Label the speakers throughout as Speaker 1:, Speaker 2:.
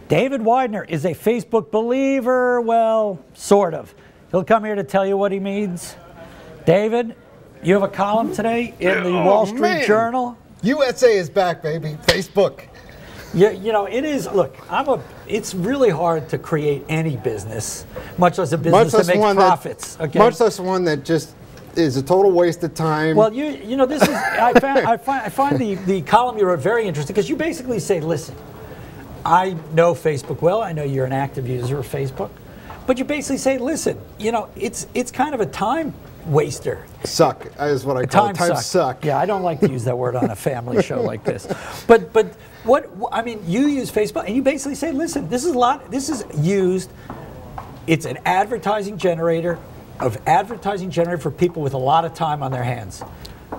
Speaker 1: David Widener is a Facebook believer. Well, sort of. He'll come here to tell you what he means. David, you have a column today in the Wall Street Journal.
Speaker 2: USA is back, baby. Facebook.
Speaker 1: Yeah, you know, it is. Look, it's really hard to create any business, much less a business that makes profits. Okay?
Speaker 2: Much less one that just is a total waste of time.
Speaker 1: Well, you know, this is. I find the column you wrote very interesting because you basically say, listen, I know Facebook well. I know you're an active user of Facebook, but you basically say, listen, you know, it's kind of a time waster.
Speaker 2: Suck is what I call it. Time suck.
Speaker 1: Yeah, I don't like to use that word on a family show like this. But what I mean, you use Facebook and you basically say, listen, this is used. It's an advertising generator for people with a lot of time on their hands.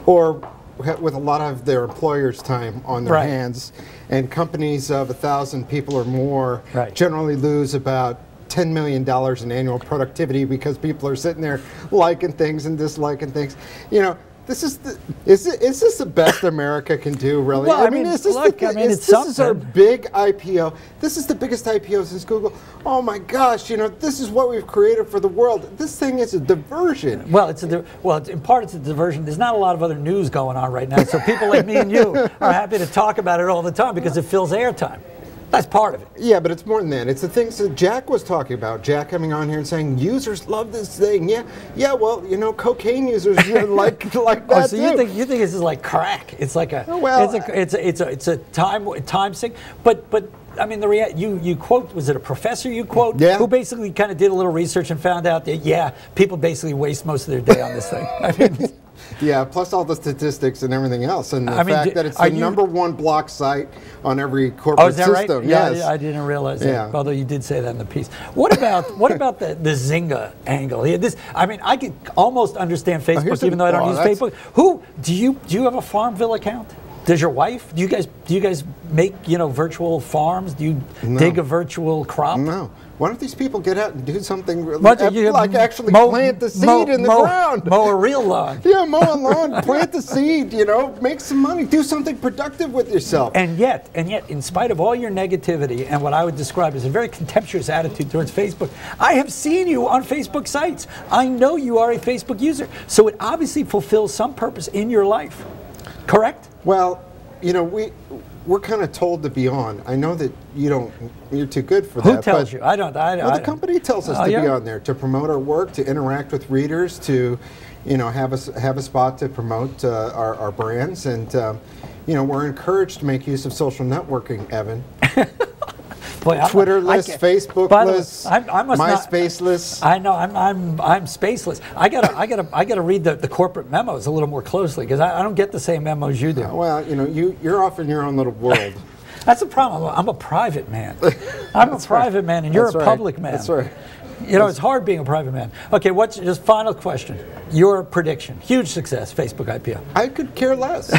Speaker 2: Or with a lot of their employers' time on their hands. And companies of 1,000 people or more generally lose about $10 million in annual productivity because people are sitting there liking things and disliking things. You know, this is this the best America can do, really?
Speaker 1: Well,
Speaker 2: I mean, this is our big IPO. This is the biggest IPO since Google. Oh my gosh, you know, this is what we've created for the world. This thing is a diversion.
Speaker 1: Well, in part it's a diversion. There's not a lot of other news going on right now, so people like me and you are happy to talk about it all the time because it fills airtime. That's part of it.
Speaker 2: Yeah, but it's more than that. It's the things that Jack was talking about. Jack coming on here and saying users love this thing. Yeah. Well, you know, cocaine users like that
Speaker 1: so
Speaker 2: too.
Speaker 1: you think this is like crack? It's like it's a time sink. But I mean, you quote, was it a professor you quote?
Speaker 2: Yeah.
Speaker 1: Who basically kind of did a little research and found out that people basically waste most of their day on this thing. I mean.
Speaker 2: Yeah, plus all the statistics and everything else, and the fact that it's the #1 block site on every corporate system.
Speaker 1: Right?
Speaker 2: Yes.
Speaker 1: Yeah, I didn't realize that. Although you did say that in the piece. What about the Zynga angle? I mean, I could almost understand Facebook, even though I don't use Facebook. Who do you have a Farmville account? Does your wife? Do you guys make virtual farms? Do you dig a virtual crop?
Speaker 2: No. Why don't these people get out and do something like actually plant the seed in the ground?
Speaker 1: Mow a real lawn.
Speaker 2: Yeah, mow a lawn, plant the seed, make some money, do something productive with yourself.
Speaker 1: And yet, in spite of all your negativity and what I would describe as a very contemptuous attitude towards Facebook, I have seen you on Facebook sites. I know you are a Facebook user. So it obviously fulfills some purpose in your life. Correct?
Speaker 2: Well, we're kind of told to be on. I know that you're too good for that.
Speaker 1: Who tells you? I don't.
Speaker 2: The company tells us to be on there, to promote our work, to interact with readers, to have a spot to promote our brands, and we're encouraged to make use of social networking, Evan.
Speaker 1: Boy,
Speaker 2: Twitterless, Facebookless, MySpaceless.
Speaker 1: I know I'm spaceless. I gotta read the corporate memos a little more closely because I don't get the same memos you do.
Speaker 2: Well, you're off in your own little world.
Speaker 1: That's a problem. I'm a private man. I'm a private man, and you're a public man.
Speaker 2: That's right.
Speaker 1: It's hard being a private man. Okay, just final question? Your prediction? Huge success, Facebook IPO.
Speaker 2: I could care less.